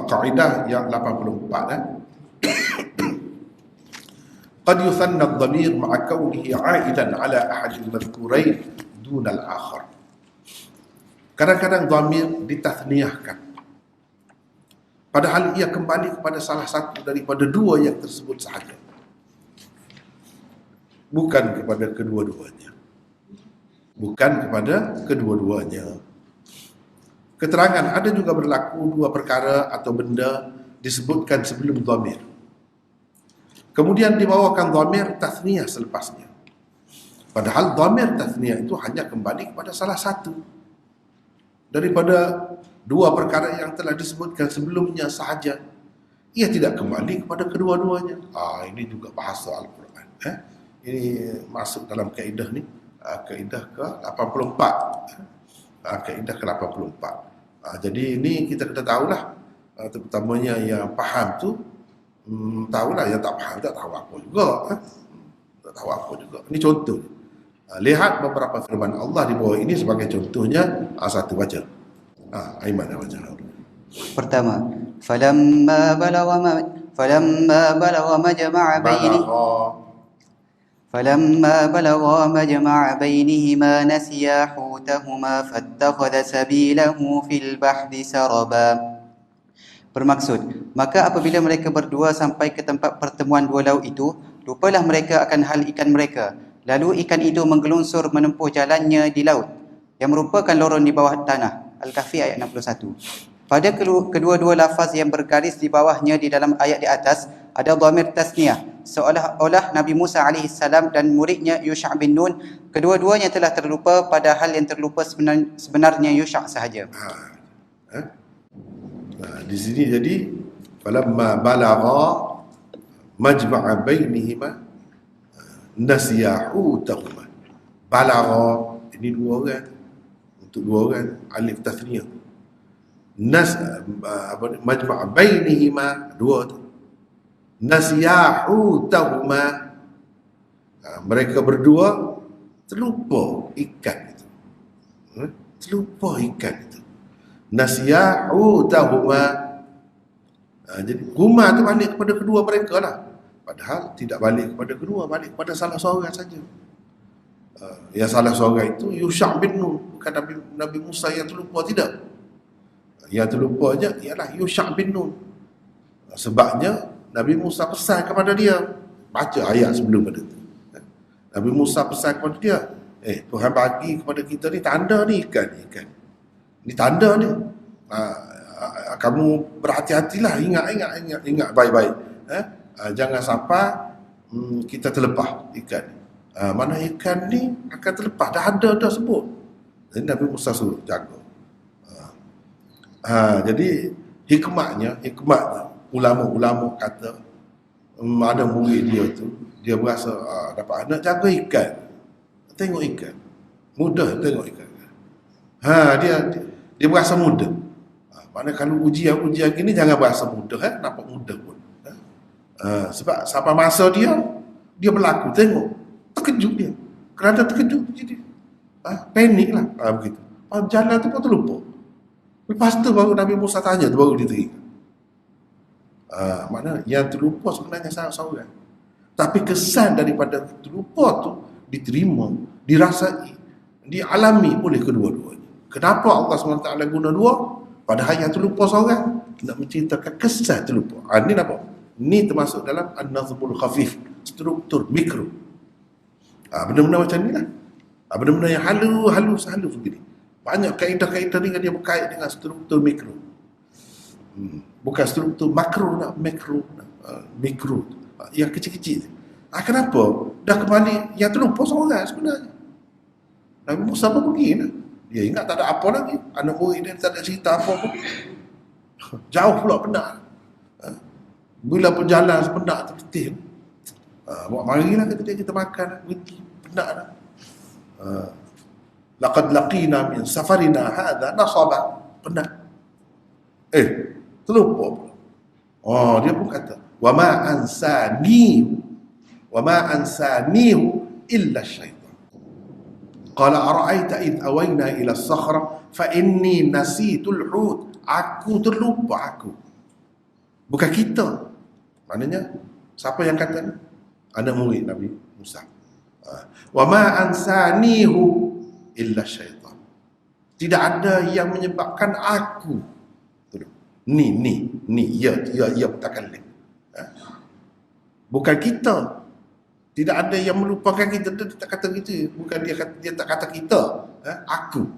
Kaidah yang 84 Qad yuthanna ad-dhamir ma'a kaunihi 'aidan 'ala ahad al-madhkurain dun al-akhar. Kadang-kadang dhamir ditathniyahkan padahal ia kembali kepada salah satu daripada dua yang tersebut sahaja, bukan kepada kedua-duanya. Keterangan ada juga berlaku dua perkara atau benda disebutkan sebelum dhamir, kemudian dibawakan dhamir tathniyah selepasnya. Padahal dhamir tathniyah itu hanya kembali kepada salah satu daripada dua perkara yang telah disebutkan sebelumnya sahaja. Ia tidak kembali kepada kedua-duanya. Ini juga bahasa Al-Quran. Ini masuk dalam kaedah ni, kaedah ke-84. Kaedah ke-84. Jadi ini kita kena tahulah, terutamanya yang faham tu tahulah, yang tak faham tak tahu apa juga. Tak tahu apa juga. Ini contoh. Lihat beberapa firman Allah di bawah ini sebagai contohnya. Satu baca. Aiman baca. Pertama, falamma balagha majma'a bainihima nasiya hutahuma fattakhadha sabilahu fil bahri saraba. Bermaksud, maka apabila mereka berdua sampai ke tempat pertemuan dua laut itu, lupalah mereka akan hal ikan mereka. Lalu ikan itu menggelunsur menempuh jalannya di laut, yang merupakan lorong di bawah tanah. Al-Kahfi ayat 61. Pada kedua-dua lafaz yang bergaris di bawahnya di dalam ayat di atas, ada dhamir tasniyah, seolah-olah Nabi Musa AS dan muridnya Yusha' bin Nun, kedua-duanya telah terlupa, padahal yang terlupa sebenarnya Yusha' sahaja. Di sini jadi falamma balagha majma'a bainihima nasiya hutahuma. Balagha ini dua orang, untuk dua orang, alif tathniyah. Majma'a bainihima, dua tu. Nasiya hutahuma, mereka berdua terlupa ikan itu. Terlupa ikan itu. Nasiya hutahuma. Jadi huma tu balik kepada kedua mereka lah. Padahal tidak balik kepada kedua, balik kepada salah seorang saja. Yang salah seorang itu Yusha' bin Nun, bukan Nabi Musa yang terlupa, tidak. Yang terlupa je ialah Yusha' bin Nun. Sebabnya Nabi Musa pesan kepada dia, baca ayat sebelum pada itu. Nabi Musa pesan kepada dia, Tuhan bagi kepada kita ni tanda ni, ikan. Ni tanda ni. Kamu berhati-hatilah, ingat baik-baik. Jangan sampai kita terlepas ikan. Mana ikan ni akan terlepas, dah ada sebut. Jadi Nabi Musa suruh jaga. Jadi hikmatnya ulama-ulama kata, ada murid dia tu, dia berasa dapat anak, jaga ikan, tengok ikan, mudah tengok ikan. Dia berasa mudah. Mana kalau ujian gini jangan berasa mudah, nampak mudah pun. Sebab sampai masa dia berlaku, tengok, terkejut dia. Kerana terkejut jadi panik lah, begitu. Jalan tu pun terlupa. Lepas tu baru Nabi Musa tanya, tu baru dia teringat. Maknanya yang terlupa sebenarnya seorang. Tapi kesan daripada terlupa tu diterima, dirasai, dialami oleh kedua-duanya. Kenapa Allah SWT guna dua? Padahal yang terlupa seorang, nak menceritakan kesan terlupa. Ini apa? Ini termasuk dalam an-nazmul khafif, struktur mikro. Benda-benda macam ni lah. Benda-benda yang halus begini. Banyak kaedah-kaedah ni dia berkait dengan struktur mikro. Bukan struktur makro nak, mikro. Yang kecil-kecil. Kenapa? Dah kembali yang terlupa seorang sebenarnya. Nabi Musa pun pergi lah. Dia ingat tak ada apa lagi. Anak murid dia tak ada cerita apa pun. Jauh pula penat. Bila perjalanan sepenat terletih. Marilah kita makan. Penat dah. Laqad laqina min safarina hadha nasaba. Penat. Terlupa pula. Dia pun kata, wa ma ansanihu illa syaitan. Qala ara'aita id awayna ila as-sakhra fa inni nasitul hut Aku terlupa aku. Bukan kita. Maknanya siapa yang kata ni? Anak murid Nabi Musa. Wa ma ansanihu illa syaitan. Tidak ada yang menyebabkan aku. Ni ya mutakallim. Bukan kita. Tidak ada yang melupakan kita. Dia tak kata gitu. Bukan dia tak kata kita. Aku.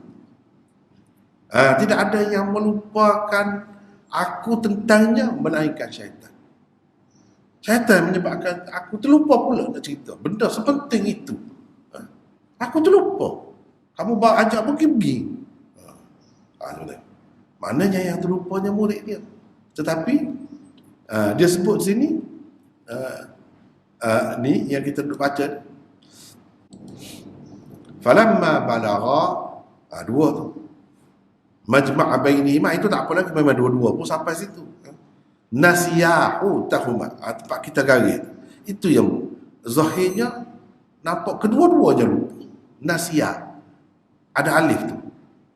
Tidak ada yang melupakan aku tentangnya melainkan syaitan. Syaitan menyebabkan aku terlupa pula nak cerita. Benda sepenting itu. Aku terlupa. Kamu ajak pergi. Maknanya yang terlupanya murid dia. Tetapi dia sebut sini ni yang kita baca. Falamma balagha, dua tu. Majma' bainihima, itu tak apa lagi, memang dua-dua pun sampai situ. Nasiyahu tahuma, tempat kita garis. Itu yang zahirnya nampak kedua-duanya lupa. Nasiyah ada alif tu.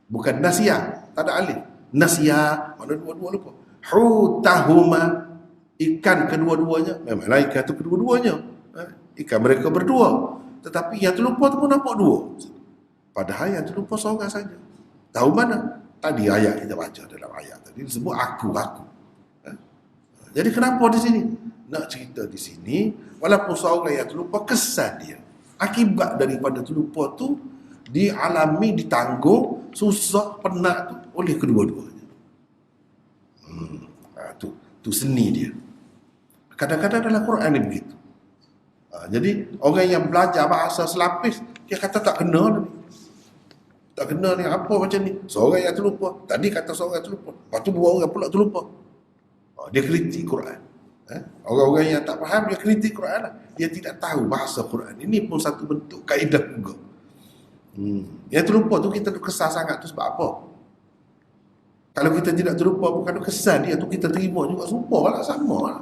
Bukan nasiyah, tak ada alif. Nasiyah, mana dua-dua lupa. Hutahuma, ikan kedua-duanya. Memang ikan tu kedua-duanya. Ikan mereka berdua. Tetapi yang terlupa tu pun nampak dua. Padahal yang terlupa seorang saja. Tahu mana? Tadi ayat kita baca dalam ayat tadi disebut aku. Jadi kenapa di sini? Nak cerita di sini, walaupun seorang yang terlupa, kesan dia. Akibat daripada terlupa tu dialami, ditanggung, susah, penat tu oleh kedua-duanya. Tu seni dia. Kadang-kadang dalam Quran ni begitu. Jadi orang yang belajar bahasa selapis, dia kata tak kena ni. Tak kena ni apa macam ni. Seorang yang terlupa. Tadi kata seorang yang terlupa. Lepas tu dua orang pula terlupa. Dia kritik Quran. Orang-orang yang tak faham, dia kritik Quran lah. Dia tidak tahu bahasa Quran. Ini pun satu bentuk kaedah juga. Yang terlupa tu kita kesal sangat tu sebab apa? Kalau kita tidak terlupa, bukan kesal dia tu kita terima juga. Sumpah lah, sama lah.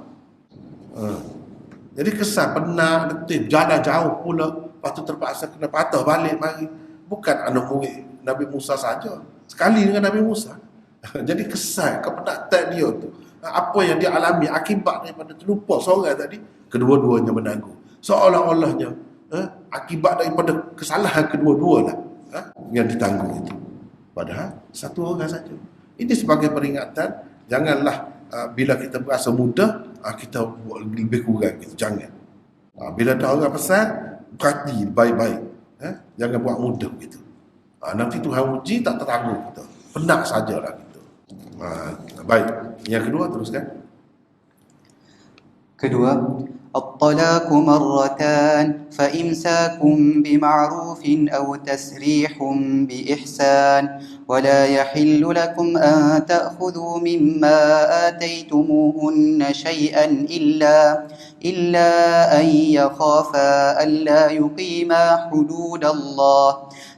Jadi kesal, penat, letih, jalan jauh pula. Lepas tu terpaksa kena patah balik mari. Bukan anak murid Nabi Musa saja, sekali dengan Nabi Musa. Jadi kesal, kepenatan dia tu, apa yang dia alami akibat daripada terlupa seorang tadi, kedua-duanya menanggung. Seolah-olahnya akibat daripada kesalahan kedua-dua lah yang ditanggung itu. Padahal satu orang saja. Ini sebagai peringatan, janganlah bila kita berasa mudah kita buat lebih kurang gitu. Jangan. Bila ada orang pesan, perhati baik-baik. Jangan buat mudah gitu. Nanti Tuhan uji tak tertanggung kita. Penat sajalah kita. Baik. Yang kedua teruskan. Kedua, الطلاق مرتان فإمساكم بمعروف أو تسريح بإحسان ولا يحل لكم أن تأخذوا مما آتيتموهن شيئا إلا أن يخافا ألا يقيما حدود الله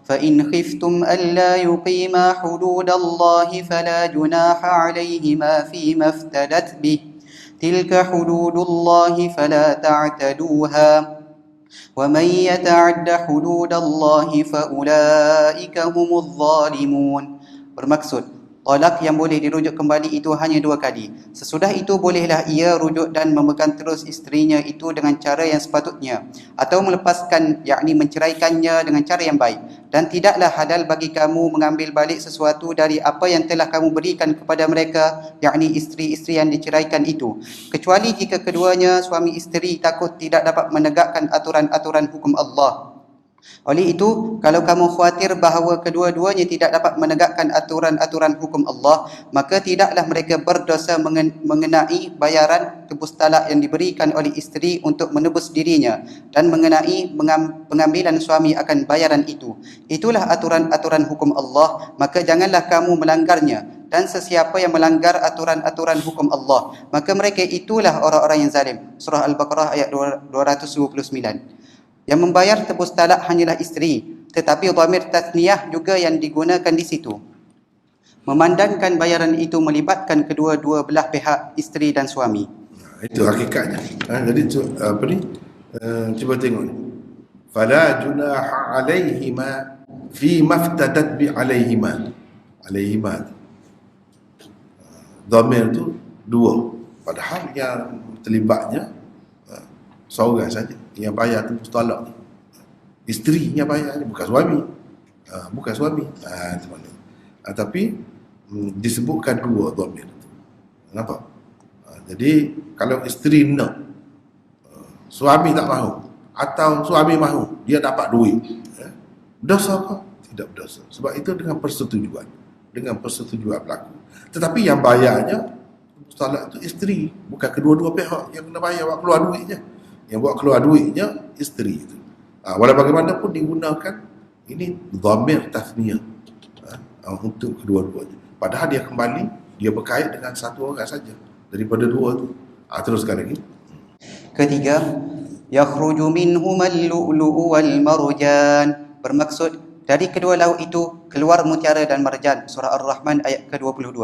فإن خفتم ألا يقيما حدود الله فلا جناح عليهما فيما افتدت به تلك حدود الله فلا تعتدوها ومن يتعد حدود الله فأولئك هم الظالمون. Bermaksud, talak yang boleh dirujuk kembali itu hanya 2 kali. Sesudah itu bolehlah ia rujuk dan memegang terus isterinya itu dengan cara yang sepatutnya, atau melepaskan, yakni menceraikannya dengan cara yang baik. Dan tidaklah halal bagi kamu mengambil balik sesuatu dari apa yang telah kamu berikan kepada mereka, yakni isteri-isteri yang diceraikan itu, kecuali jika keduanya suami isteri takut tidak dapat menegakkan aturan-aturan hukum Allah. Oleh itu, kalau kamu khawatir bahawa kedua-duanya tidak dapat menegakkan aturan-aturan hukum Allah, maka tidaklah mereka berdosa mengenai bayaran tebus talak yang diberikan oleh isteri untuk menebus dirinya, dan mengenai pengambilan suami akan bayaran itu. Itulah aturan-aturan hukum Allah, maka janganlah kamu melanggarnya. Dan sesiapa yang melanggar aturan-aturan hukum Allah, maka mereka itulah orang-orang yang zalim. Surah Al-Baqarah ayat 229. Yang membayar tebus talak hanyalah isteri, tetapi dhamir tasniyah juga yang digunakan di situ, memandangkan bayaran itu melibatkan kedua-dua belah pihak, isteri dan suami. Itu hakikatnya. Jadi apa ni? Cuba tengok ni. Fala junaha alaihima fi maftadat bi alaihima. Alaihima. dhamir tu dua, padahal yang terlibatnya seorang saja. Yang bayar tu mustalak tu isteri yang bayar, bukan suami. Bukan suami. Itu mana. Tapi disebutkan dua dhamir tu. Nampak? Jadi kalau isteri nak, suami tak mahu, atau suami mahu, dia dapat duit, dosa ke? Tidak berdosa. Sebab itu dengan persetujuan. Dengan persetujuan pelaku. Tetapi yang bayarnya mustalak itu isteri, bukan kedua-dua pihak yang kena bayar buat keluar duitnya. Yang buat keluar duitnya isteri itu. Walau bagaimanapun digunakan ini dhamir tasniyah untuk kedua-duanya. Padahal dia kembali, dia berkait dengan satu orang saja daripada dua tu. Teruskan lagi. Ketiga, yakhruju minhumal lu'lu'u wal marjan. Bermaksud dari kedua laut itu keluar mutiara dan marjan. Surah Ar-Rahman ayat ke-22.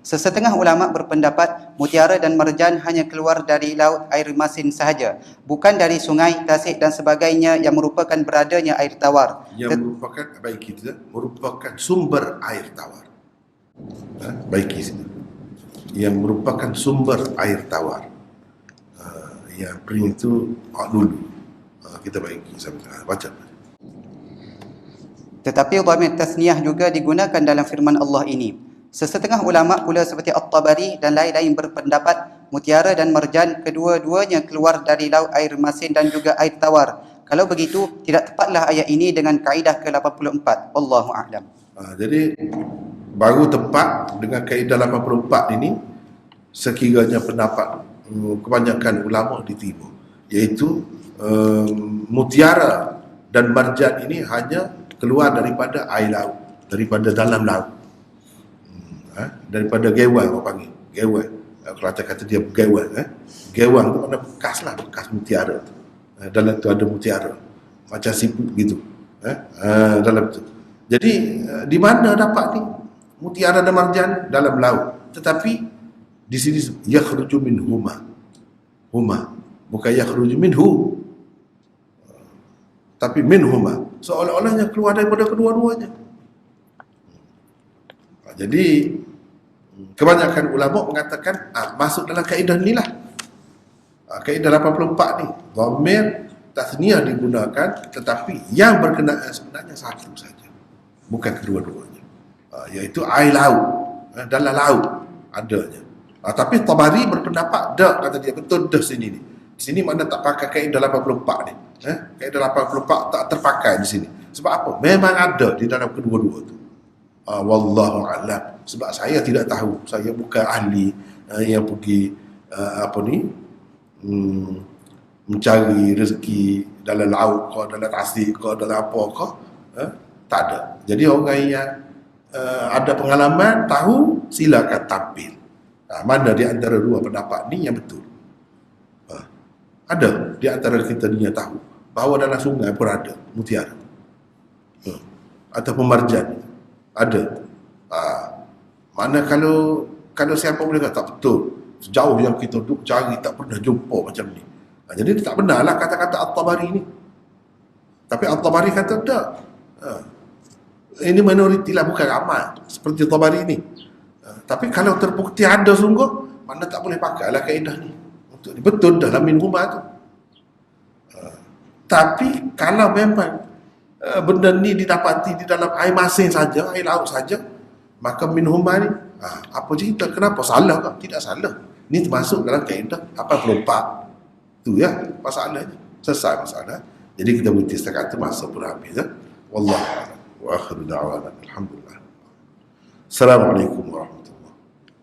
Sesetengah ulama berpendapat mutiara dan marjan hanya keluar dari laut air masin sahaja, bukan dari sungai, tasik dan sebagainya yang merupakan beradanya air tawar. Yang merupakan, baiki kita, merupakan sumber air tawar. Baiki sini. Yang merupakan sumber air tawar. Yang pering itu dulu. Kita baiki sama baca. Tetapi dhamir tasniyah juga digunakan dalam firman Allah ini. Sesetengah ulama pula seperti At-Tabari dan lain-lain berpendapat mutiara dan marjan kedua-duanya keluar dari laut air masin dan juga air tawar. Kalau begitu, tidak tepatlah ayat ini dengan kaedah ke-84. Wallahu a'lam. Jadi baru tepat dengan kaedah 84 ini sekiranya pendapat kebanyakan ulama diterima, iaitu mutiara dan marjan ini hanya keluar daripada air laut, daripada dalam laut, daripada gewang orang panggil gewang. Kalau kata dia gewang, gewang tu mana bekas lah, bekas mutiara tu. Dalam tu ada mutiara macam siput gitu, dalam tu. Jadi di mana dapat ni mutiara dan marjan? Dalam laut. Tetapi di sini yakhruju minhuma, bukan yakhruju minhu, tapi minhuma, seolah-olahnya keluar daripada kedua-duanya. Jadi kebanyakan ulama mengatakan masuk dalam kaedah inilah, kaedah 84 ni, dhamir tasniyah digunakan, tetapi yang berkenaan sebenarnya satu saja, bukan kedua-duanya, iaitu air laut, dalam laut adanya. Tapi Tabari berpendapat dah, kata dia betul dah sini ni. Di sini mana tak pakai kaedah 84 ni. Kaedah 84 tak terpakai di sini. Sebab apa? Memang ada di dalam kedua-dua tu. Wallahu a'lam. Sebab saya tidak tahu. Saya bukan ahli yang pergi mencari rezeki dalam laut ke, dalam tasik ke, dalam apa ke. Tak ada. Jadi orang yang ada pengalaman, tahu, silakan tampil. Mana di antara dua pendapat ni yang betul? Ada di antara kita ni yang tahu bahawa dalam sungai pun ada mutiara atau pemarjan. Ada. Mana kalau siapa boleh kata tak betul, sejauh yang kita duduk cari tak pernah jumpa macam ni. Jadi tak benarlah kata-kata At-Tabari ni. Tapi At-Tabari kata tak. Ini minoriti lah, bukan ramai seperti At-Tabari ni. Tapi kalau terbukti ada sungguh, mana tak boleh pakai lah kaedah ni. Betul dalam min huma tu. Tapi kalau memang benda ni didapati di dalam air masin saja, air laut saja, maka min huma ni apa cerita? Kenapa? Salah ke? Tidak salah. Ini termasuk dalam kaedah 84. Tu ya masalahnya. Selesai masalah. Jadi kita berhenti setakat tu, masa pun habis. Wallahu a'lam. Wa akhiru da'wana alhamdulillah. Assalamualaikum warahmatullahi wabarakatuh.